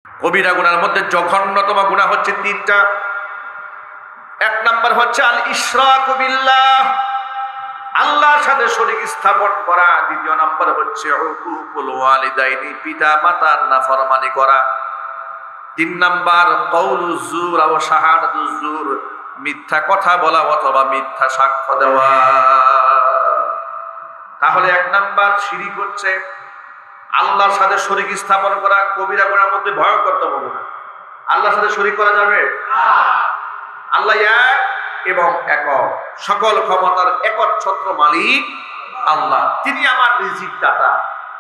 কবিরা গুনার মধ্যে জঘন্যতম গুনাহ হচ্ছে তিনটা। এক নাম্বার হচ্ছে আল ইশরাকু বিল্লাহ, আল্লাহর সাথে শরীক স্থাপন করা। দ্বিতীয় নাম্বার হচ্ছে উকুকুল ওয়ালিদাইনি, পিতা মাতার নাফরমানি করা। তিন নাম্বার কওলুজ জুর ওয়া শাহাদাতুজ জুর, মিথ্যা কথা বলা অথবা মিথ্যা সাক্ষ্য দেওয়া। তাহলে এক নাম্বার শিরক হচ্ছে আল্লাহর সাথে শরীক স্থাপন করা, কবিরা গুনার মধ্যে ভয়ঙ্করতম গুনাহ। আল্লাহর সাথে শরীক করা যাবে না। আল্লাহ এক এবং একক, সকল ক্ষমতার একচ্ছত্র মালিক আল্লাহ। তিনি আমার রিজিক দাতা,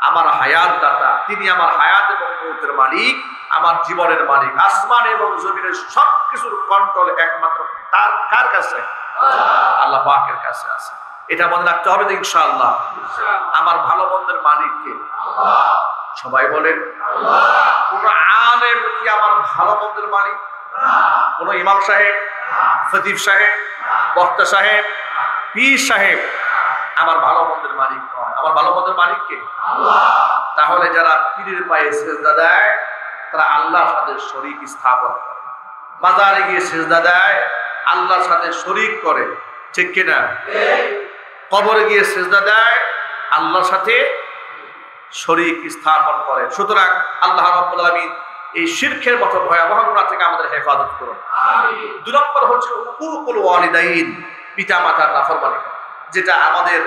আমার হায়াত দাতা। তিনি আমার হায়াত এবং মৌতের মালিক, আমার জীবনের মালিক। আসমান এবং জমিনের সবকিছুর কন্ট্রোল একমাত্র তার কার কাছে? আল্লাহ পাকের কাছে আছে। এটা মনে রাখতে হবে তো ইনশাআল্লাহ। আমার ভালো মন্দের মালিক কে? সবাই বলেন কোন আলেম কি আমার ভালো মন্দের মালিক? কোন ইমাম সাহেব, খতিব সাহেব, বক্তা সাহেব, পীর সাহেব আমার ভালো মন্দের মালিক নয়। আমার ভালো মন্দের মালিক কে? তাহলে যারা পীরের পায়ে সেজদা দেয় তারা আল্লাহর সাথে শরীক স্থাপন করে। মাজারে গিয়ে সেজদা দেয়, আল্লাহর সাথে শরীক করে, ঠিক কিনা? কবরে গিয়ে সেজদা দেয়, আল্লাহর সাথে শরীক স্থাপন করে। সুতরাং আল্লাহ রাব্বুল আলামিন এই শিরকের মতো ভয়াবহ গুনাহ থেকে আমাদের হেফাজত করুন। আমিন। দুই নম্বর হচ্ছে উকুকুল ওয়ালিদাইন, পিতা মাতার নাফরমানি, যেটা আমাদের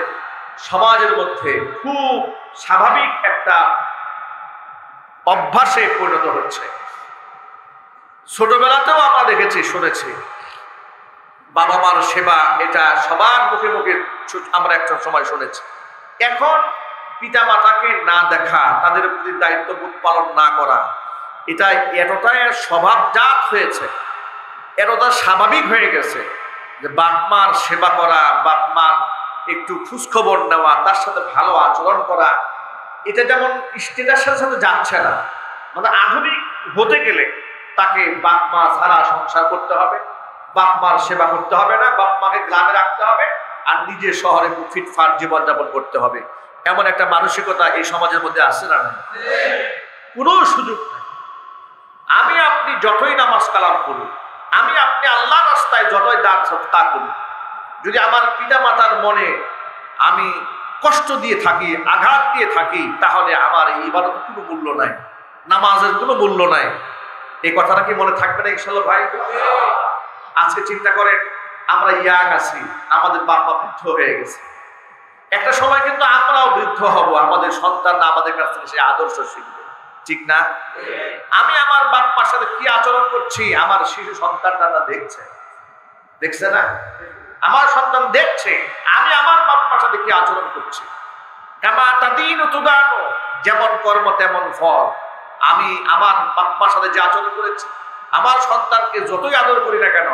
সমাজের মধ্যে খুব স্বাভাবিক একটা অভ্যাসে পরিণত হচ্ছে। ছোটবেলাতেও আমরা দেখেছি, শুনেছি বাবা মার সেবা, এটা সবার মুখে মুখে আমরা একটা সময় শুনেছি। এখন পিতা মাতাকে না দেখা, তাদের প্রতি দায়িত্ববোধ পালন না করা, এটা এতটাই স্বভাবজাত হয়েছে, এতটা স্বাভাবিক হয়ে গেছে যে বাপ মার সেবা করা, বাপ মার একটু খোঁজখবর নেওয়া, তার সাথে ভালো আচরণ করা, এটা যেমন স্ট্যাটাসের সাথে যাচ্ছে না। মানে আধুনিক হতে গেলে তাকে বাপ মা ছাড়া সংসার করতে হবে, বাপ মার সেবা করতে হবে না, বাপ মাকে গ্রামে রাখতে হবে, আর নিজে শহরে ফিটফাট জীবনযাপন করতে হবে। এমন একটা মানসিকতা এই সমাজের মধ্যে আসছে না? কোনো সুযোগ নেই। আমি আপনি যতই নামাজ কালাম করুন, আমি আপনি আল্লাহর রাস্তায় যতই দান সদকা করি, যদি আমার পিতা মাতার মনে আমি কষ্ট দিয়ে থাকি, আঘাত দিয়ে থাকি, তাহলে আমার এই ইবাদতের কোনো মূল্য নাই, নামাজের কোনো মূল্য নাই। এই কথাটা কি মনে থাকবে না ইনশাআল্লাহ ভাই? আজকে চিন্তা করেন, আমরা ইয়াং আছি, আমাদের বাপ মা বৃদ্ধ হয়ে গেছে। একটা সময় কিন্তু আমরাও বৃদ্ধ হব, আমাদের সন্তানরা আমাদের কাছ থেকে সেই আদর্শ শিখবে, ঠিক না? আমি আমার বাপ মার সাথে কি আচরণ করছি, আমার শিশু সন্তানরা দেখছে, দেখছে না? আমার সন্তান দেখছে আমি আমার বাপ মার সাথে কি আচরণ করছি। কামা তাদিনু তুদানু, যেমন কর্ম তেমন ফল। আমি আমার বাপ মার সাথে যে আচরণ করেছি, আমার সন্তানকে যতই আদর করি না কেন,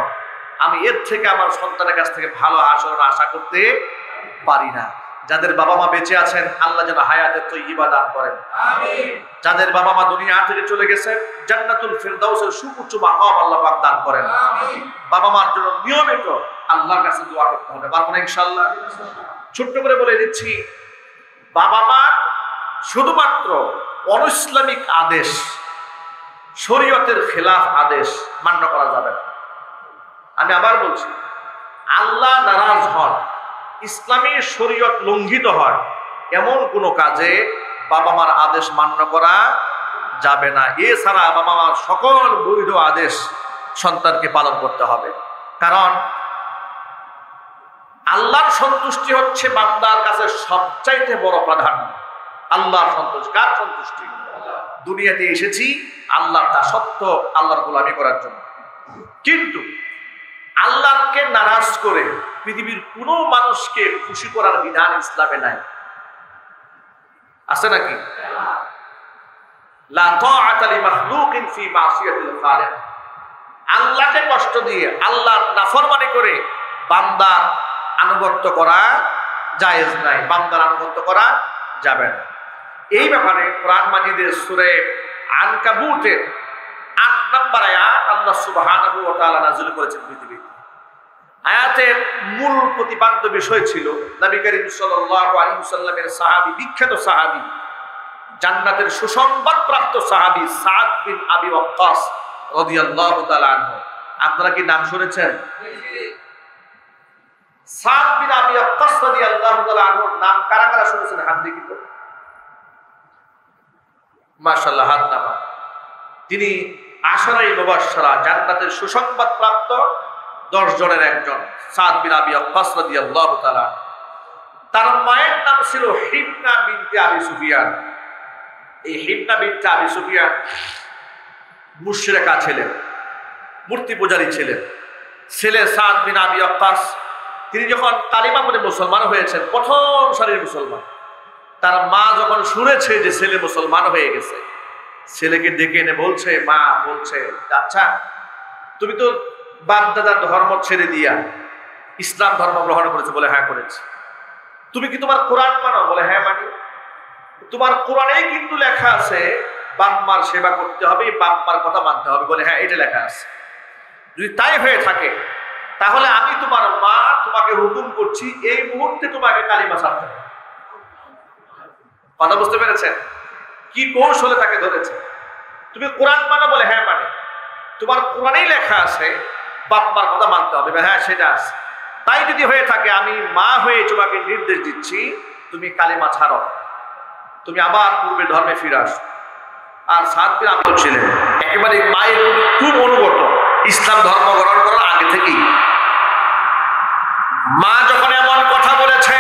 আমি এর থেকে আমার সন্তানের কাছ থেকে ভালো আচরণ আশা করতে পারি না। যাদের বাবা মা বেঁচে আছেন, আল্লাহ যেন হায়াতে তৈয়্যিবা দান করেন। আমিন। যাদের বাবা মা দুনিয়া থেকে চলে গেছে, জান্নাতুল ফিরদাউসের সুউচ্চ মাকাম আল্লাহ পাক দান করেন। আমিন। বাবা মার জন্য নিয়মিত আল্লাহর কাছে দোয়া করতে হবে, পারবো না ইনশাআল্লাহ? ছোট্ট করে বলে দিচ্ছি, বাবা মা শুধুমাত্র অনইসলামিক আদেশ, শরীয়তের খেলাফ আদেশ মান্য করা যাবে না। আমি আবার বলছি, আল্লাহ নারাজ হন, ইসলামী শরীয়ত লঙ্ঘিত হয়, এমন কোনো কাজে বাবা মার আদেশ মান্য করা যাবে না। এছাড়া বাবা মার সকল বৈধ আদেশ সন্তানকে পালন করতে হবে। কারণ আল্লাহর সন্তুষ্টি হচ্ছে বান্দার কাছে সবচাইতে বড় প্রাধান্য। আল্লাহর সন্তুষ্টি, কার সন্তুষ্টি? দুনিয়াতে এসেছি আল্লাহর দাসত্ব, আল্লাহর গোলামি করার জন্য। কিন্তু আল্লাহকে নারাজ করে পৃথিবীর কোনো মানুষকে খুশি করার বিধান ইসলামে নাই, আছে নাকি? লা তাআতা লিমাখলুকিন ফি মাসিয়াতিল খালিক। আল্লাহকে কষ্ট দিয়ে, আল্লাহর নাফরমানি করে বান্দার আনুগত্য করা জায়েজ নাই, বান্দার আনুগত্য করা যাবে না। এই ব্যাপারে কোরআন মাজিদের সূরা আনকাবুতের ৮ নম্বর আয়াত আল্লাহ সুবহানাহু ওয়া তাআলা নাযিল করেছেন পৃথিবীতে। আয়াতের মূল প্রতিপাদ্য বিষয় ছিল নবী করিম সাল্লাল্লাহু আলাইহি ওয়াসাল্লামের সাহাবী, বিখ্যাত সাহাবী জান্নাতের সুসংবাদ প্রাপ্ত সাহাবী সাদ বিন আবি ওয়াক্কাস রাদিয়াল্লাহু তাআলা আনহু। আপনারা কি নাম শুনেছেন? সাদ বিন আবি ওয়াক্কাস রাদিয়াল্লাহু তাআলা আনহুর নাম কারা কারা শুনেছেন? হাত দেখি তো। মাশাআল্লাহ, হাত নামা। তিনি আশরায়ে মুবাশশারা, জান্নাতের সুসংবাদ প্রাপ্ত 10 জনের একজন, সাদ বিন আবি ওয়াক্কাস রাদিয়াল্লাহু তাআলা। তার মায়ের নাম ছিল হিবনা বিনতে আবি সুফিয়ান। এই হিবনা বিনতে আবি সুফিয়ান মুশরিকা ছিলেন, মূর্তি পূজারী ছিলেন। ছেলে সাদ বিন আবি ওয়াক্কাস তিনি যখন কালিমা পড়ে মুসলমান হয়েছেন, প্রথম সারির মুসলমান, তার মা যখন শুনেছে যে ছেলে মুসলমান হয়ে গেছে, ছেলেকে ডেকে এনে বলছে, মা বলছে, আচ্ছা তুমি তো বাপ দাদার ধর্ম ছেড়ে দিয়া ইসলাম ধর্ম গ্রহণ করেছো? বলে হ্যাঁ করেছি। তুমি কি তোমার কোরআন মানো? বলে হ্যাঁ মানি। তোমার কোরআনেই কিন্তু লেখা আছে বাপ মার সেবা করতে হবে, বাপ মার কথা মানতে হবে। বলে হ্যাঁ, এটা লেখা আছে। যদি তাই হয়ে থাকে তাহলে আমি তোমার মা তোমাকে হুকুম করছি এই মুহূর্তে তোমাকে কালিমা ছাড়তে হবে। কথা বুঝতে পেরেছেন? কি কৌশলে তাকে ধরেছে। তুমি কোরআন মানো? বলে হ্যাঁ মানে। তোমার কোরআনেই লেখা আছে বাপ মার কথা মানতে হবে? হ্যাঁ সেটা আছে। তাই যদি হয়ে থাকে আমি মা হয়ে তোমাকে নির্দেশ দিচ্ছি তুমি কালিমা ছাড়ো, তুমি আবার পূর্বে ধর্মে ফিরে আসো। আর সাদ বিন আবি ওয়াক্কাস ছিলেন একেবারে মায়ের প্রতি খুব অনুগত, ইসলাম ধর্ম গ্রহণ করার আগে থেকেই। মা যখন এমন কথা বলেছে,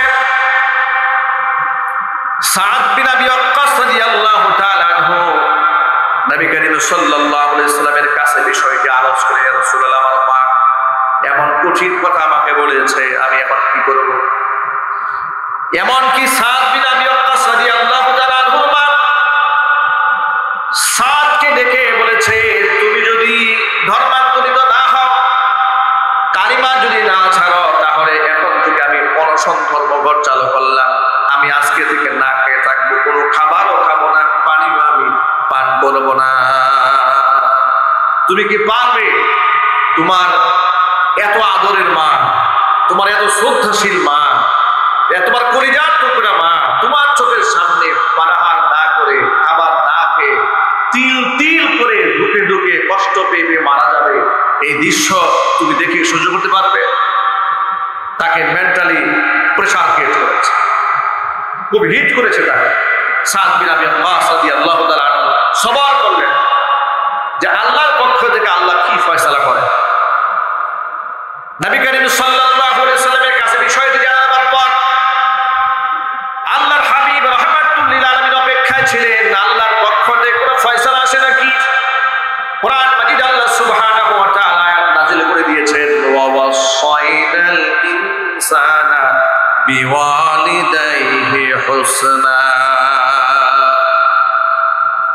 সাদ বিন আবি ওয়াক্কাস রাদিয়াল্লাহু তাআলা আনহু নবী করিম সাল্লাল্লাহু আলাইহি সাল্লামের কাছে বিষয়টি আলোচনা করে, ইয়া রাসূলুল্লাহ, আমার মা এমন কঠিন কথা আমাকে বলেছে, আমি এখন কি করব? এমন কি সাদ বিন আবি ওয়াক্কাস রাদিয়াল্লাহু তাআলা আনহু মা সাদকে ডেকে বলেছে, তুমি যদি ধর্মান্তরিত না হও, কালিমা যদি না ছাড়ো, তাহলে এখন থেকে আমি অনশন ধর্মঘট চালু করলাম। আমি আজকে থেকে না খেয়ে থাকবো, কোনো খাবারও খাবো না, পানিও আমি পান করবো না। তুমি কি পারবে? তোমার এত আদরের মা, তোমার এত শ্রদ্ধাশীল মা, তোমার কলিজার টুকরা মা, তোমার চোখের সামনে পানাহার না করে, খাবার না খেয়ে, তিল তিল করে ঢুকে ঢুকে কষ্ট পেয়ে মারা যাবে, এই দৃশ্য তুমি দেখে সহ্য করতে পারবে? তাকে মেন্টালি প্রেসার ক্রিয়েট করেছে, খুব হিট করেছে তাকে। সাদ বিন আবি ওয়াক্কাস রাদিয়াল্লাহু তাআলা আনহু সবার করলেন যে আল্লাহর পক্ষ থেকে আল্লাহ কি ফয়সালা করে। নবী করিম সাল্লাল্লাহু আলাইহি সাল্লামের কাছে বিষয়টি জানাবার পর আল্লাহর হাবিব রাহমাতুল লিল আলামিন অপেক্ষায় ছিলেন আল্লাহর পক্ষ থেকে কোনো ফয়সালা আসে নাকি। কোরআন মাজিদ আল্লাহ সুবহানাহু ওয়া তাআলা আয়াত নাযিল করে দিয়েছেন, ওয়া ওয়াসাইনাল ইনসানা বিওয়ালিদাইহি হুসনা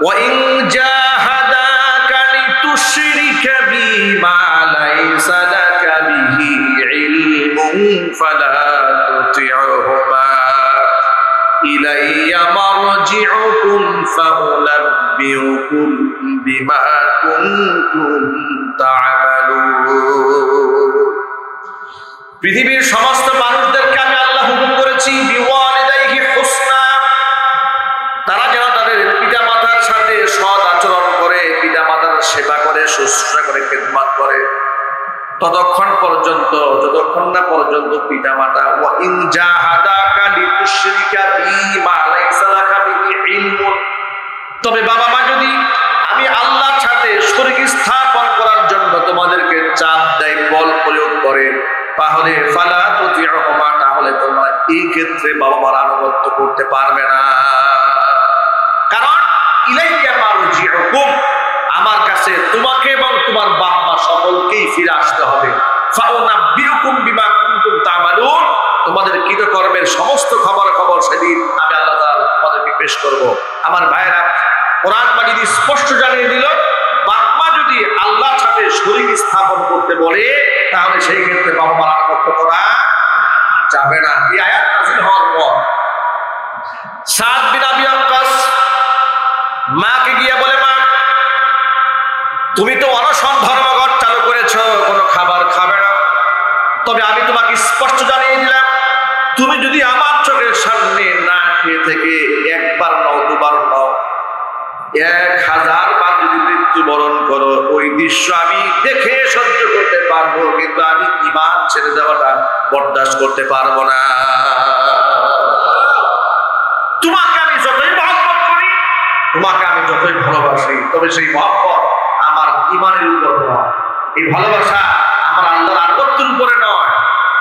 ওয়া ইন জাহাদাকা লিতুশরিকা বিমা লাইসা লাকা বিহি ইলমুন ফালা তুতি'হুমা ইলাইয়া মারজি'ুকুম ফাউনাব্বিউকুম বিমা কুনতুম তা'মালুন। পৃথিবীর সমস্ত মানুষদেরকে আমি আল্লাহ হুকুম করেছি বিওয়ালিদাইহি হুসনা, তারা যেন তাদের পিতামাতার সাথে সৎ আচরণ করে, পিতামাতার সেবা করে, শুশ্রূষা করে, খেদমত করে, ততক্ষণ পর্যন্ত যতক্ষণ না পর্যন্ত পিতামাতা ওয়া ইন জাহাদাকা লিতুশরিকা বিমা লাইসা লাকা বিহি ইলমুন, তবে বাবা মা যদি আমি আল্লাহর সাথে শরীক স্থাপন করার জন্য তোমাদেরকে চাপ দেয়, বল প্রয়োগ করে, তাহলে ফালা তুতি'হুমা, তাহলে তোমরা এই ক্ষেত্রে বাবা মার আনুগত্য করতে পারবে না। কারণ ইলাইয়া মারজি'ুকুম, আমার কাছে তোমাকে এবং তোমার বাপ মা সকলকেই ফিরে আসতে হবে। ফাউনাব্বিউকুম বিমা কুনতুম তা'মালুন, তোমাদের কৃতকর্মের সমস্ত খবর সেদিন আমি আল্লাহ তাআলা তোমাদেরকে পেশ করব। আমার ভাইয়েরা, কোরআন মাজিদ স্পষ্ট জানিয়ে দিল বাপ মা যদি আল্লাহর সাথে শরীক স্থাপন করতে বলে তাহলে সেই ক্ষেত্রে বাবা মার আনুগত্য করা যাবে না। এই আয়াত নাযিল হওয়ার পর সাদ বিন আবি ওয়াক্কাস মাকে গিয়ে বলে, মা তুমি তো অনশন ধর্মঘট চালু করেছো, কোনো খাবার খাবে না, তবে আমি তোমাকে স্পষ্ট জানিয়ে দিলাম তুমি যদি আমার চোখের সামনে না খেয়ে থেকে একবার নও, দুবার নও, 1000 বার যদি মৃত্যুবরণ করো, ওই দৃশ্য আমি দেখে সহ্য করতে পারবো, কিন্তু আমি ঈমান ছেড়ে দেওয়াটা বরদাস্ত করতে পারবো না। তোমাকে আমি যতই মহব্বত করি, তোমাকে আমি যতই ভালোবাসি, তবে সেই মহব্বত আমার ঈমানের উপর নয়, এই ভালোবাসা আমার আল্লাহর আনুগত্যের উপরে নয়।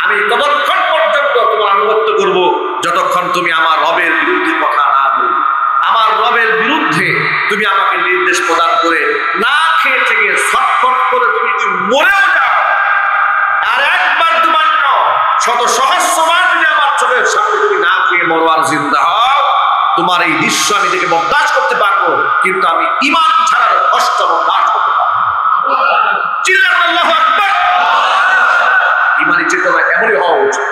আমি ততক্ষণ পর্যন্ত তোমার আনুগত্য করব যতক্ষণ তুমি আমার রবের বিরুদ্ধে কথা না বলবে, আমার রবের বিরুদ্ধে তুমি আমাকে নির্দেশ প্রদান করে না খেয়ে থেকে ছটফট করে তুমি যদি মরেও যাও, আর একবার তোমার শত সহস্রবার যদি আমার চোখের সামনে তুমি না খেয়ে মরো আর জিন্দা হও, তোমার এই দৃশ্য আমি দেখে বরদাস্ত করতে পারবো, কিন্তু আমি ঈমান ছাড়ার কষ্ট বরদাস্ত করতে পারবো। চিল্লান আল্লাহু আকবার। ঈমানী চেতনা এমনই হওয়া উচিত,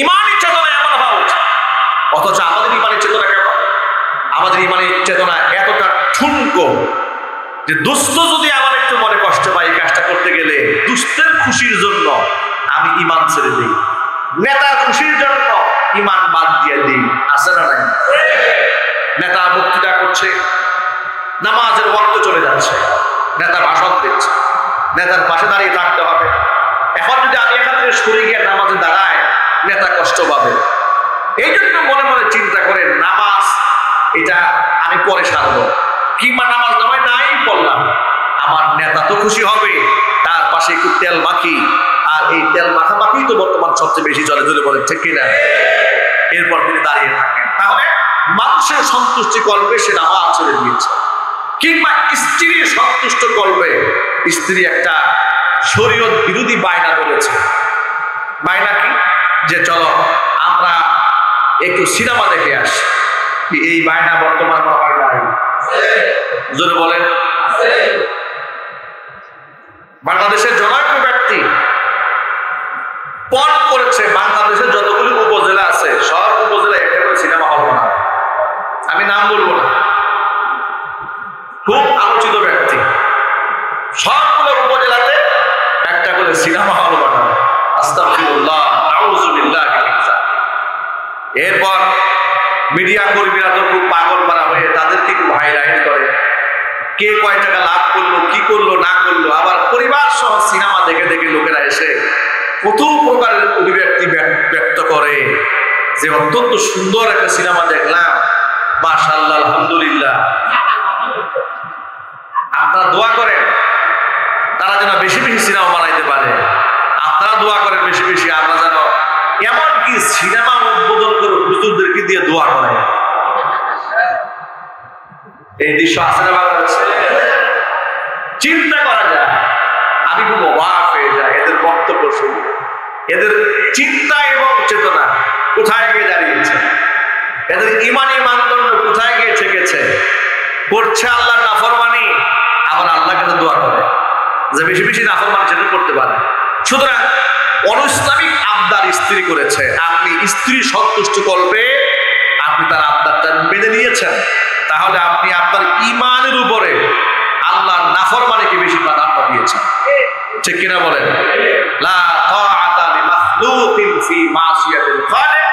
ঈমানী চেতনা এমন হওয়া উচিত। অথচ আমাদের ঈমানী চেতনা কেমন? আমাদের ঈমানী চেতনা এতটা ঠুনকো যে দুস্থ যদি আমার একটু মনে কষ্ট পাই এই কাজটা করতে গেলে, দুস্থের খুশির জন্য আমি ঈমান ছেড়ে দিই, নেতার খুশির জন্য ঈমান বাদ দিয়ে দিই। আছে না নাই? নেতা বক্তৃতা করছে, নামাজের ওয়াক্ত চলে যাচ্ছে, নেতা ভাষণ দিচ্ছে, নেতার পাশে দাঁড়িয়ে থাকতে হবে। এখন যদি আমি এখান থেকে সরে গিয়ে নামাজে দাঁড়াই, নেতা কষ্ট পাবে। এই জন্য মনে মনে চিন্তা করে নামাজ এটা আমি পরে সারবো, কিংবা নামাজ নামায় নাই পড়লাম, আমার নেতা তো খুশি হবে, তার পাশে একটু তেল মাখি, আর এই তেল মাখামাখি তো বর্তমান সবচেয়ে বেশি চলে, ধরে বলে ঠিক কিনা? এরপর তিনি দাঁড়িয়ে থাকেন। তাহলে মানুষের সন্তুষ্টি করবে সে নামাজ ছেড়ে দিয়েছে, কিংবা স্ত্রীর সন্তুষ্ট করবে, স্ত্রী একটা শরীয়ত বিরোধী বায়না বলেছে। বায়না কি? যে চলো আমরা একটু সিনেমা দেখে আসি। এই বায়না বর্তমান হয় নাই? জোরে বলেন। বাংলাদেশের জনৈক ব্যক্তি পণ করেছে বাংলাদেশের যতগুলি উপজেলা আছে সব উপজেলায় একটা করে সিনেমা হল বানাবে। আমি নাম বলবো না, খুব আলোচিত ব্যক্তি। সবগুলো উপজেলাতে একটা করে সিনেমা হল বানাবে। আস্তাগফিরুল্লাহ, নাউযুবিল্লাহ। এরপর মিডিয়া কর্মীরা তো খুব পাগল করা হয়ে তাদেরকে খুব হাইলাইট করে, কে কয় টাকা লাভ করলো, কি করলো না করলো। আবার পরিবার সহ সিনেমা দেখে দেখে লোকেরা এসে কত প্রকারের অভিব্যক্তি ব্যক্ত করে যে অত্যন্ত সুন্দর একটা সিনেমা দেখলাম, মাশাআল্লাহ, আলহামদুলিল্লাহ। আপনারা দোয়া করেন তারা যেন বেশি বেশি সিনেমা বানাইতে পারে। আপনারা দোয়া করেন বেশি বেশি, আমরা যেন এমনকি সিনেমা উদ্বোধন করে হুজুরদেরকে দিয়ে দোয়া করে। এই দৃশ্য আছে না বাংলাদেশে? চিন্তা করা যায়, আমি খুব অবাক হয়ে যাই এদের বক্তব্য শুনে। এদের চিন্তা এবং চেতনা কোথায় গিয়ে দাঁড়িয়েছে, এদের ঈমানী মানদণ্ড কোথায় গিয়ে ঠেকেছে। করছে আল্লাহর নাফরমানি, আবার আল্লাহকে দোয়া করে যে বেশি বেশি নাফরমানি যেন করতে পারে। সুতরাং অনৈসলামিক আবদার স্ত্রী করেছে, আপনি স্ত্রী সন্তুষ্ট করবে, আপনি তার আবদারটা মেনে নিয়েছেন, তাহলে আপনি আপনার ঈমানের উপরে আল্লাহর নাফরমানিকে বেশি প্রাধান্য দিয়েছেন। ঠিক কিনা বলেন? লা তাআতা লিমাখলুকিন ফি মাসিয়াতিল খালিক।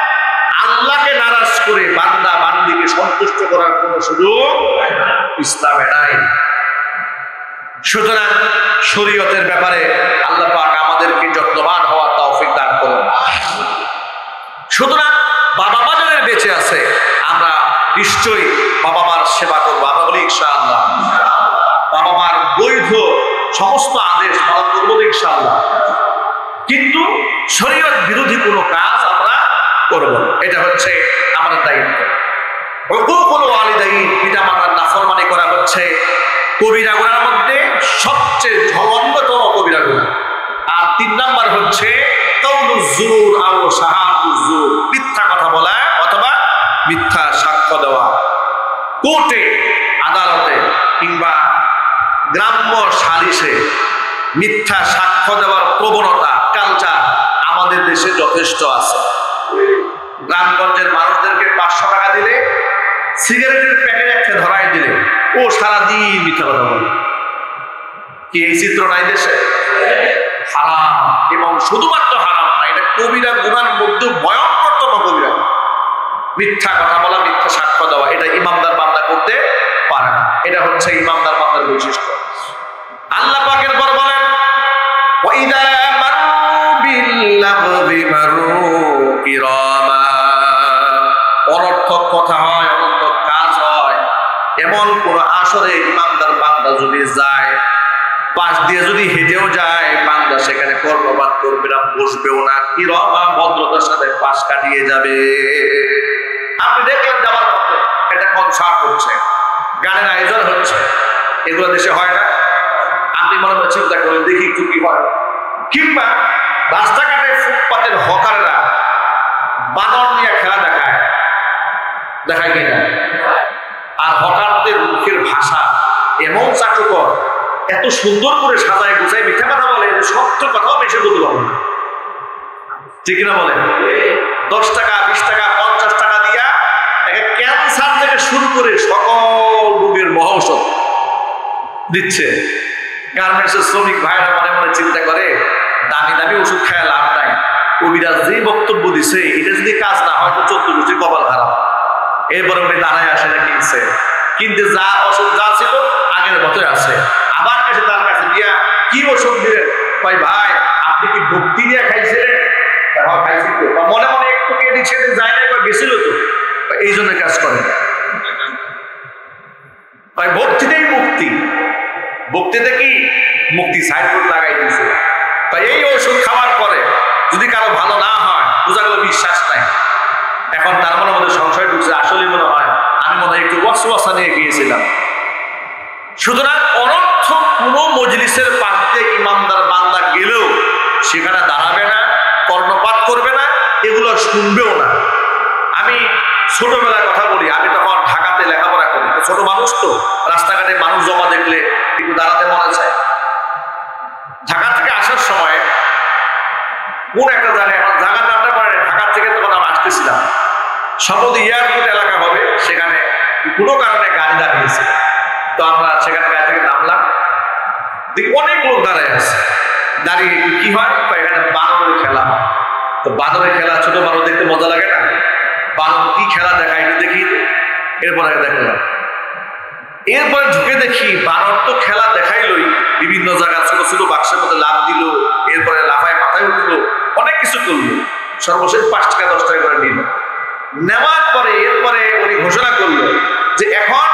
আল্লাহকে নারাজ করে বান্দা বান্দীকে সন্তুষ্ট করার কোনো সুযোগ ইসলামে নাই। সুতরাং শরীয়তের ব্যাপারে আল্লাহ পাক আমাদেরকে যত্নবান হওয়ার তৌফিক দান করুন। সুতরাং বাবা মা যারা বেঁচে আছে আমরা নিশ্চয়ই বাবা মার সেবা করবো। আমরা বলি ইনশাআল্লাহ। বাবা মার বৈধ সমস্ত আদেশ পালন করবো ইনশাআল্লাহ, কিন্তু শরীয়ত বিরোধী কোনো কাজ আমরা করব না। এটা হচ্ছে আমাদের দায়িত্ব। হুকুকুল ওয়ালিদাইন, পিতামাতার নাফরমানি করা হচ্ছে কবিরা গুনাহের মধ্যে সবচেয়ে অন্যতম কবিরা গুনাহ। আর 3 নাম্বার হচ্ছে কাউলুজ জুর আও শাহাদাতুজ জুর, মিথ্যা কথা বলা অথবা মিথ্যা সাক্ষ্য দেওয়া। কোর্টে, আদালতে কিংবা গ্রাম্য সালিশে মিথ্যা সাক্ষ্য দেওয়ার প্রবণতা, কালচার আমাদের দেশে যথেষ্ট আছে। গ্রামগঞ্জের মানুষদেরকে 500 টাকা দিলে, সিগারেটের প্যাকেট একটা ধরাই দিলে ও সারাদিন মিথ্যা কথা বলে। কি এই চিত্র নাই দেশে? হারাম, এবং শুধুমাত্র হারাম না, এটা কবিরা গুনাহের মধ্যে ভয়ঙ্করতম কবিরা। মিথ্যা কথা বলা, মিথ্যা সাক্ষ্য দেওয়া, এটা ইমানদার বান্দা করতে পারে না। এটা হচ্ছে ইমানদার বান্দার বৈশিষ্ট্য। আল্লাহ পাকের পর বলেন ওয়াইদা মারু বিল্লাগহি মারু কিরামা, অনর্থক কথা হয়, অনর্থক কাজ হয়, এমন কোন আসরে ইমানদার বান্দা যদি যায়, পাশ দিয়ে যদি হেঁটেও যায়, বান্দা সেখানে কর্মপাত করবে না, বসবেও না, কিরামা ভদ্রতার সাথে পাশ কাটিয়ে যাবে। আপনি দেখলেন যাবার পথে একটা কনসার্ট হচ্ছে, গানের আয়োজন হচ্ছে, এগুলো দেশে হয় না? আপনি মনে মনে চিন্তা করেন দেখি একটু কি হয়। কিংবা রাস্তাঘাটে ফুটপাতের হকাররা বানর নিয়ে খেলা দেখায় কিনা? আর হকারদের মুখের ভাষা এমন চাটুকর, এত সুন্দর করে সাজায় গুছায় মিথ্যা কথা বলে, সত্য কথাও বেশি বলতে পারবো না, ঠিক না বলে? 10 টাকা 20 টাকা 50 টাকা দিয়া ক্যান্সার থেকে শুরু করে সকল রোগের মহৌষধ দিচ্ছে। গার্মেন্টসের শ্রমিক ভাইরা মনে মনে চিন্তা করে দামি দামি ওষুধ খায় লাভ নাই, কবিরাজ যে বক্তব্য দিছে এটা যদি কাজ না হয় তো 14 গোষ্ঠী কপাল খারাপ। এরপরে উনি দাঁড়ায় আসে না কিনছে, কিন্তু যা ওষুধ যা ছিল আগের মতোই আছে। আবার কাছে তার কাছে গিয়া কি ওষুধ দিলেন? ভাই ভাই আপনি কি ভক্তি দিয়ে খাইছিলেন? খাইছি তো, মনে মনে একটু কে দিচ্ছে যায় না, এবার গেছিল তো, এই জন্য কাজ করেন। ভাই ভক্তিতেই মুক্তি, ভক্তিতে কি মুক্তি সাইডবোর্ড লাগাই দিয়েছে। তাই এই ওষুধ খাওয়ার পরে যদি কারো ভালো না হয়, বোঝা গেল বিশ্বাস নাই। এখন তার মনের মধ্যে সংশয় ঢুকছে, আসলে মনে হয় আমি মনে হয় একটু ওয়াসওয়াসা নিয়ে গিয়েছিলাম। সুতরাং অনর্থক কোনো মজলিসের পাশ দিয়ে ইমানদার বান্দা গেলেও সেখানে দাঁড়াবে না, কর্ণপাত করবে না, এগুলো শুনবেও না। আমি ছোটবেলার কথা বলি, আমি তখন ঢাকাতে লেখাপড়া করি, ছোট মানুষ তো, রাস্তাঘাটে মানুষ জমা দেখলে একটু দাঁড়াতে মনে চায়। ঢাকা থেকে আসার সময় কোন একটা জায়গায়, এখন জায়গার নামটা পড়ে, ঢাকা থেকে তখন আমরা আসতেছিলাম, সম্ভবত এয়ারপোর্ট এলাকা হবে, সেখানে কোনো কারণে গাড়ি দাঁড়িয়েছে। তো আমরা সেখানে গাড়ি থেকে নামলাম, দেখি অনেক লোক দাঁড়ায় আছে। দাঁড়িয়ে কি হয়, এখানে বানরের খেলা হয়। তো বানরের খেলা ছোট মানুষ দেখতে মজা লাগে না? বানর কি খেলা দেখায় একটু দেখি। এরপরে দেখলাম, এরপরে ঢুকে দেখি বানর তো খেলা দেখাইলই, বিভিন্ন জায়গায় ছোট ছোট বাক্সের মধ্যে লাভ দিল, এরপরে লাফায় মাথায় উঠলো, অনেক কিছু করলো। সর্বশেষ 5 টাকা 10 টাকা করে নিল। নেওয়ার পরে এরপরে উনি ঘোষণা করলো যে এখন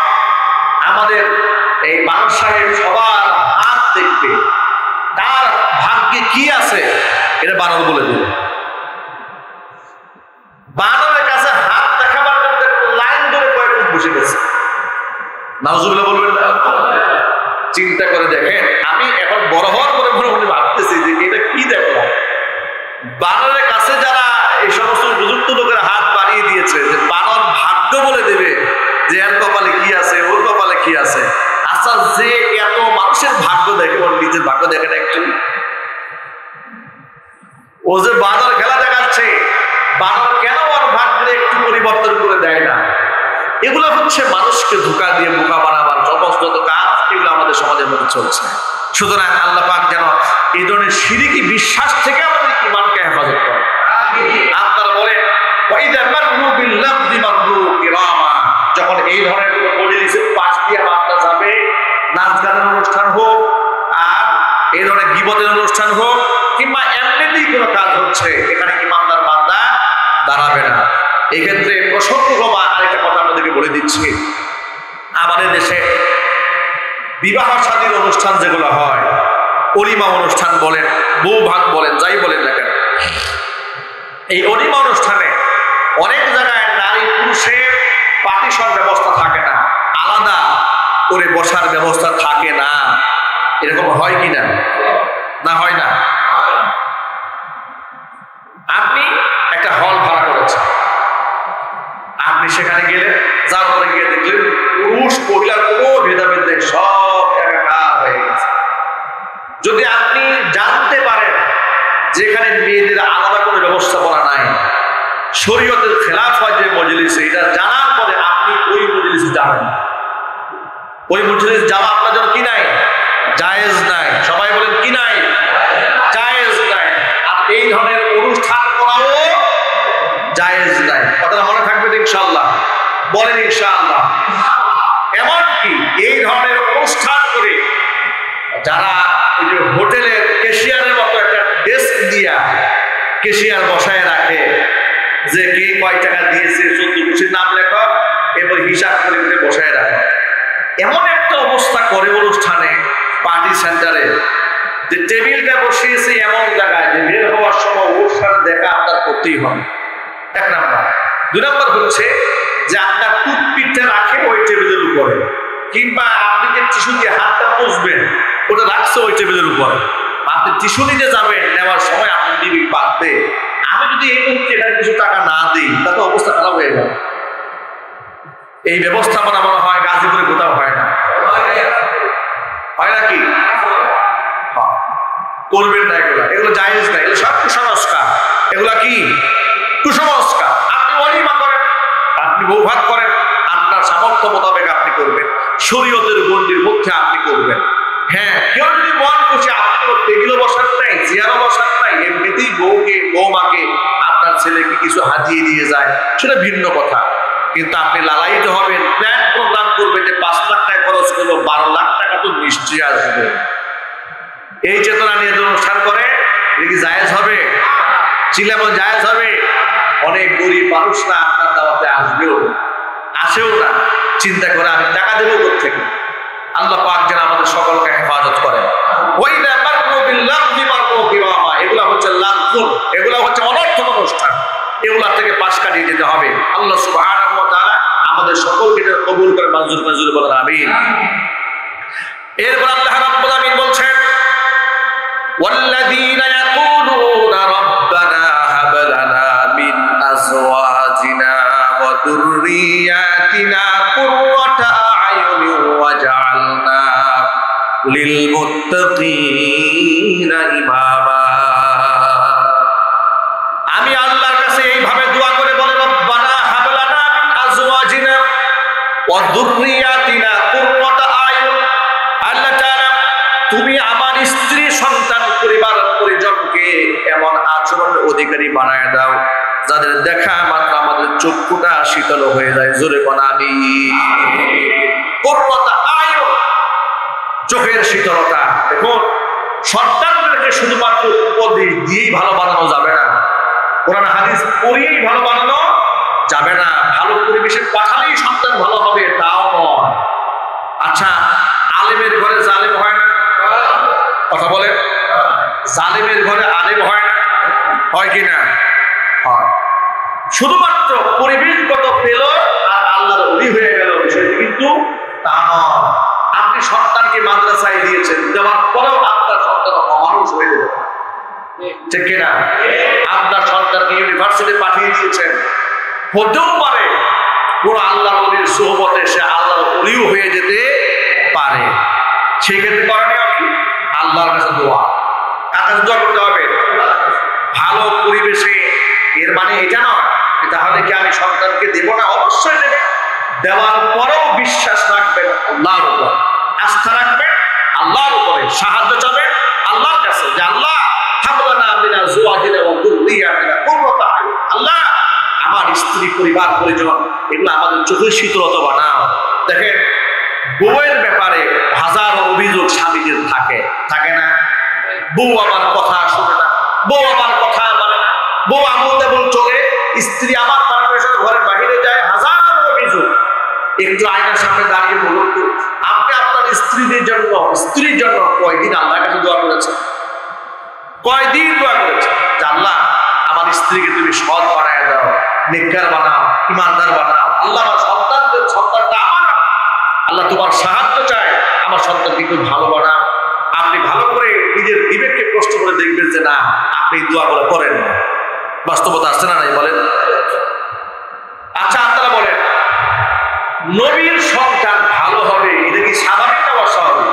আমাদের এই বানর সাহেব সবার হাত দেখবে, তার ভাগ্যে কি আছে এটা বানর বলে দিল। বানরের কাছে হাত দেখাবার জন্য লাইন ধরে কয়েক বসে গেছে। নাউজুবিল্লাহ বলবেন না? চিন্তা করে দেখেন, আমি এখন বড় হওয়ার পরে মনে মনে ভাবতেছি যে এটা কি দেখলাম। বানরের কাছে যারা এই সমস্ত উপযুক্ত লোকের হাত বাড়িয়ে দিয়েছে, যে বানর ভাগ্য বলে দেবে যে এর কপালে কি আছে, ওর কপালে কি আছে। আচ্ছা, যে এত মানুষের ভাগ্য দেখে, ওর নিজের ভাগ্য দেখে না একটু? ও যে বানর খেলা দেখাচ্ছে, বানর কেন ওর ভাগ্যে একটু পরিবর্তন করে দেয় না? এগুলো হচ্ছে মানুষকে ধোঁকা দিয়ে বোকা বানাবার যত কাজ, এগুলো আমাদের সমাজের মধ্যে চলছে। সুতরাং আল্লাহ পাক যেন এই ধরনের শিরকি বিশ্বাস থেকে আমাদের ঈমানকে হেফাজত করে। আপনারা বলেন যখন এই ধরনের কোনো মজলিসের পাশ দিয়ে বান্দা যাবে, নাচ গানের অনুষ্ঠান হোক, আর এই ধরনের গীবতের অনুষ্ঠান হোক, কিংবা এমনিতেই কোনো কাজ হচ্ছে, এখানে ঈমানদার বান্দা দাঁড়াবে না। এক্ষেত্রে প্রসঙ্গক্রমে আরেকটা কথা আপনাদেরকে বলে দিচ্ছি, আমাদের দেশে বিবাহ শাদীর অনুষ্ঠান যেগুলো হয়, অলিমা অনুষ্ঠান বলেন, বউ ভাগ বলেন, যাই বলেন না কেন, এই অলিমা অনুষ্ঠানে অনেক জায়গায় নারী পুরুষের পার্টিশন ব্যবস্থা থাকে না, আলাদা করে বসার ব্যবস্থা থাকে না। এরকম হয় কি না? না হয় না? আপনি একটা হল ভাড়া করেছেন, আপনি সেখানে গেলেন, যার পরে গিয়ে দেখলেন পুরুষ মহিলার কোনো ভেদাভেদ নেই, সব একাকার হয়ে গেছে। যদি আপনি জানতে পারেন যেখানে মেয়েদের আলাদা কোনো ব্যবস্থাপনা নাই, শরীয়তের খেলাফ হয় যে মজলিসে, এটা জানার পরে আপনি ওই মজলিসে যাবেন, ওই মজলিস যাওয়া আপনার জন্য কি নাই? জায়েজ নাই। সবাই বলেন কি নাই? জায়েজ নাই। আর এই ধরনের অনুষ্ঠান করাও জায়েজ নাই। কথাটা মনে থাকবে ইনশাআল্লাহ? বলেন ইনশাআল্লাহ। কি এই ধরনের অনুষ্ঠান করে যারা ওই যে হোটেলের ক্যাশিয়ারের মতো একটা ডেস্ক দিয়া ক্যাশিয়ার বসায় রাখে যে কে কয় টাকা দিয়েছে, 14 নাম লেখো, এরপর হিসাব করে বসায় রাখো। এমন একটা অবস্থা করে অনুষ্ঠানে, পার্টি সেন্টারে, যে টেবিলটা বসিয়েছে এমন জায়গায় যে বের হওয়ার সময় ওর সাথে দেখা আপনার করতেই হবে। 1 নাম্বার। 2 নাম্বার হচ্ছে যে আপনার টুথপিকটা রাখে ওই টেবিলের উপরে, কিংবা আপনি যে টিস্যু দিয়ে হাতটা মুছবেন ওটা রাখছে ওই টেবিলের উপরে। আপনি টিস্যু নিতে যাবেন, নেওয়ার সময় আপনি দিবি পাততে, আমি যদি এই মুহূর্তে এখানে কিছু টাকা না দিই তাতে অবস্থা খারাপ হয়ে গেল। এই ব্যবস্থা মনে হয় গাজীপুরে কোথাও হয় না, হয় নাকি? করবেন না, এগুলো জায়েজ না, এগুলো সব কুসংস্কার। এগুলা কি কুসংস্কার? আপনি ওলিমা করেন, আপনি বৌভাত করেন, আপনার সামর্থ্য মোতাবেক আপনি করবেন, শরীয়তের গণ্ডির মধ্যে আপনি করবেন। হ্যাঁ, কেউ যদি মন খুশি আপনি তো টেবিলও বসান নাই, চেয়ারও বসান নাই, এমনিতেই বউকে বৌমাকে আপনার ছেলেকে কিছু হাতিয়ে দিয়ে যায়, সেটা ভিন্ন কথা। কিন্তু আপনি লালায়িত হবেন, প্ল্যান প্রোগ্রাম করবেন যে 5 লাখ টাকা খরচ করবো, 12 লাখ টাকা তো নিশ্চয়ই আসবে। এই চেতনা নিয়ে অনুষ্ঠান করে, এটা কি জায়েজ হবে? চিলামন জায়েজ হবে? অনেক গরিব মানুষরা আপনার দাওয়াতে আসেও না, চিন্তা করে আমি টাকা দেবো কোত্থেকে। আল্লাহ পাক যেন আমাদের সকলকে হেফাজত করেন। এগুলা হচ্ছে লাগুন, এগুলা হচ্ছে অনর্থক অনুষ্ঠান, এগুলা থেকে পাশ কাটিয়ে যেতে হবে। আল্লাহ সুবহানাহু ওয়া তাআলা আমাদের সকলকে কবুল করে মঞ্জুর বলেন আমিন। এরপর আল্লাহ রাব্বুল আমিন বলছেন, والذين يقولون ربنا هب لنا من أزواجنا وذرياتنا قرة أعين واجعلنا للمتقين إماما। আমি আল্লাহর কাছে এইভাবে দোয়া করে বলে, রব্বানা হাব লানা মিন আজওয়াজিনা ওয়া যুররিয়াতিনা কুররাতা আয়ুন। আল্লাহ তাআলা, তুমি আমার স্ত্রী, সন্তান, পরিবার পরিজনকে এমন আচরণের অধিকারী বানায় দাও যাদের দেখা মাত্র আমাদের চক্ষুটা শীতল হয়ে যায়। জোরে কোন আমিন। কুররাতা আয়ুন, চোখের শীতলতা। দেখুন, সন্তানদেরকে শুধুমাত্র উপদেশ দিয়েই ভালো বানানো যাবে না, কোরআন হাদিস পড়িয়েই ভালো বানানো যাবে না, ভালো পরিবেশে পাঠালেই সন্তান ভালো হবে তাও নয়। আচ্ছা, আলেমের ঘরে জালেম হয় না? কথা বলে, জালেমের ঘরে আলেম হয় না? হয় কি না? হয়। শুধুমাত্র পরিবেশগত পেল আর আল্লাহর ওলি হয়ে গেল বিষয়টি কিন্তু তা নয়। আপনি সন্তানকে মাদ্রাসায় দিয়েছেন, দেওয়ার পরেও আপনার সন্তান অমানুষ হয়ে যেতে পারে, ঠিক কিনা? আপনার সন্তানকে ইউনিভার্সিটি পাঠিয়ে দিয়েছেন, হতেও পারে কোন আল্লাহর ওলির সোহবতে সে আল্লাহর ওলিও হয়ে যেতে পারে। সেই ক্ষেত্রে করণীয় কি? আল্লাহর কাছে দোয়া। কার কাছে দোয়া করতে হবে? ভালো পরিবেশে। এর মানে এটা নয় তাহলে কি আমি সন্তানকে দেব না, অবশ্যই দেবে। দেওয়ার পরেও বিশ্বাস রাখবেন আল্লাহর উপর, আস্থা রাখবেন আল্লাহর উপরে, সাহায্য চাবেন আল্লাহর কাছে যে আল্লাহ হাবলানা মিন আজওয়াজিনা ওয়া যুররিয়াতিনা কুররাতা আয়ুন। আল্লাহ, আমার স্ত্রী, পরিবার, পরিজন এগুলো আমাদের চোখের শীতলতা বানাও। দেখেন, বউয়ের ব্যাপারে হাজারো অভিযোগ স্বামীদের থাকে না? বউ আমার কথা শুনে না, বউ আমার কথা মানে না, বউ আমল তেমন চলে, স্ত্রী আমার পারমিশন ঘরের বাহিরে যায়, হাজারো অভিযোগ। একটু আয়নার সামনে দাঁড়িয়ে বলুন তো, আপনি আপনার স্ত্রীর জন্য কয়দিন আল্লাহর কাছে দোয়া করেছেন? কয়দিন দোয়া করেছেন যে আল্লাহ আমার স্ত্রীকে তুমি সৎ বানায় দাও, নেককার বানাও, ইমানদার বানাও। আল্লাহ আমার সন্তানটা আমার, আল্লাহ তোমার সাহায্য চাই, আমার সন্তানকে একটু ভালো বানাও। আপনি ভালো করে নিজের বিবেককে প্রশ্ন করে দেখবেন যে না, আপনি দোয়া করে করেন না। বাস্তবতা আসছে না নাই বলেন? আচ্ছা, আপনারা বলেন, নবীর সন্তান ভালো হবে এটা কি স্বাভাবিক না অস্বাভাবিক?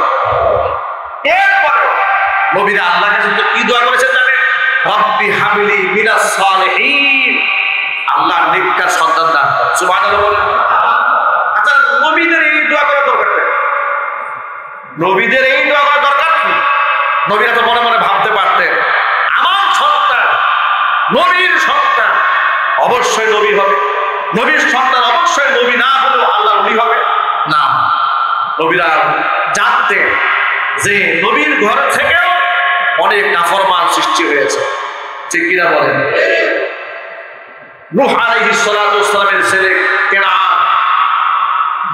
এরপরে নবীরা আল্লাহর কাছে তো কি দোয়া করেছেন জানেন? রব্বি হাবলি মিনাস সালিহিন, আল্লাহ নেককার সন্তান দান করেন। সুবহানাল্লাহ বলেন। আচ্ছা, নবীদের এই দোয়া করার দরকার কি? নবীদের এই দোয়া করার দরকার কি? নবীরা তো মনে মনে ভাবতে পারতেন আমার সন্তান, নবীর সন্তান অবশ্যই নবী হবে, নবীর সন্তান অবশ্যই নবী না হলেও আল্লাহর ওলি হবে না। নবীরা জানতেন যে নবীর ঘর থেকেও অনেক নাফরমান সৃষ্টি হয়েছে, ঠিক কিনা বলেন? নূহ আলাইহিস সালাতু ওয়াস সালামের ছেলে কেনান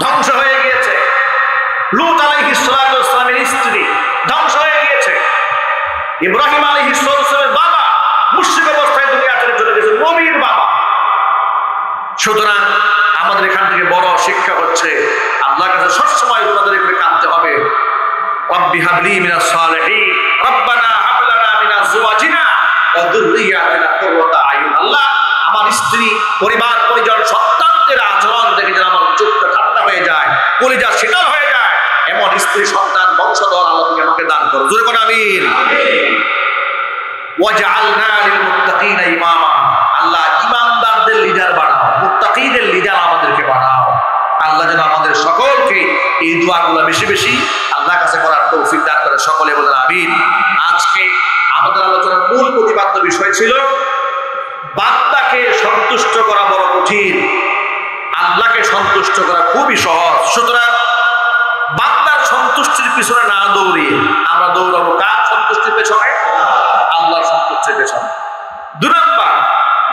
ধ্বংস হয়ে গিয়েছে, লূত আলাইহিস সালাতু ওয়াস সালামের স্ত্রী ধ্বংস হয়ে গিয়েছে, ইব্রাহিম আলাইহিস সালাতু ওয়াস সালামের বাবা মুশরিক অবস্থায় দুনিয়া ছেড়ে চলে গেছে, নবীর বাবা। সুতরাং আমাদের এখান থেকে বড় শিক্ষা হচ্ছে আল্লাহর কাছে সবসময় উনাদের করে কাঁদতে হবে। রব্বি হাবলি মিনাস সালিহিন, রব্বানা হাব লানা মিন আজওয়াজিনা ওয়া যুররিয়াতিনা কুররাতা আয়ুন। আল্লাহ, আমার স্ত্রী, পরিবার, পরিজন, সন্তানদের আচরণ দেখে যেন আমার চোখটা ঠান্ডা হয়ে যায়, কলিজা শীতল হয়ে যায়, এমন স্ত্রী, সন্তান, বংশধর আল্লাহ তুমি আমাকে দান করো। জোরে করে আমিন। ওয়াজআলনা লিল মুত্তাকিনা ইমামা, আল্লাহ ইমানদারদের লিডার বানাও, মুত্তাকিদের লিডার আমাদেরকে বানাও। আল্লাহ যেন আমাদের সকলকে এই দোয়াগুলো বেশি বেশি আল্লাহর কাছে করার তৌফিক দান করে। সকলে বলেন আমিন। আজকে আমাদের আলোচনার মূল প্রতিপাদ্য বিষয় ছিল বান্দাকে সন্তুষ্ট করা বড় কঠিন, আল্লাহকে সন্তুষ্ট করা খুবই সহজ। সুতরাং বান্দার সন্তুষ্টির পিছনে না দৌড়িয়ে আমরা দৌড়াবো কার সন্তুষ্টির পেছনে? আল্লাহর সন্তুষ্টির পেছনে। 2 নাম্বার,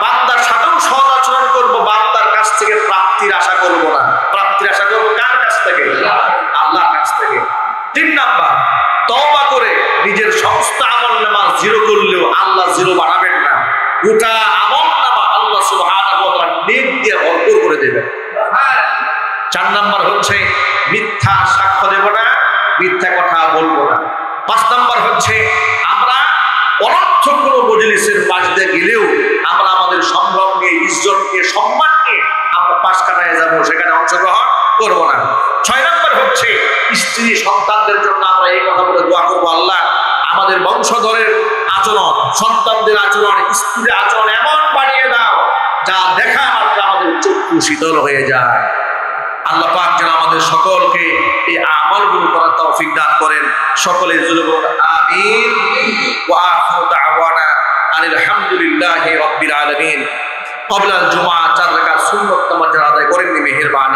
বান্দার সাথেও সৎ আচরণ করবো, বান্দার কাছ থেকে প্রাপ্তির আশা করব না। প্রাপ্তির আশা করবো কার কাছ থেকে? আল্লাহর কাছ থেকে। 3 নাম্বার, তওবা করে নিজের সমস্ত আমলনামা জিরো করলেও আল্লাহ জিরো বানাবেন না, গোটা আমলনামা আল্লাহ সুবহানাহু ওয়া তাআলা নেক দিয়ে ভরপুর করে দেবেন। 4 নাম্বার হচ্ছে মিথ্যা সাক্ষ্য দেব না, মিথ্যা কথা বলবো না। 5 নাম্বার হচ্ছে আমরা অনর্থক কোনো মজলিসের পাশ দিয়ে গেলেও আমরা আমাদের সম্ভ্রম নিয়ে, ইজ্জত নিয়ে, সম্মান নিয়ে আমরা পাশ কাটায় যাবো, সেখানে অংশগ্রহণ করবো না। 6 নাম্বার হচ্ছে স্ত্রী সন্তানদের জন্য আমরা এই কথা বলে দোয়া করবো, আল্লাহ আমাদের বংশধরের আচরণ, সন্তানদের আচরণ, স্ত্রীর আচরণ এমন বানিয়ে দাও যা দেখা মাত্র আমাদের চক্ষু শীতল হয়ে যায়। আল্লাহ পাক যেন আমাদের সকলকে এই আমলগুলো করার তৌফিক দান করেন। সকলে জোরে বলুন আমিন। ওয়া আখিরু দাওয়ানা আনিল হামদুলিল্লাহি রাব্বিল আলামিন। ক্বাবলা আল জুমআ 4 রাকাত সুন্নাত নামাজ আদায় করেন মেহেরবানি।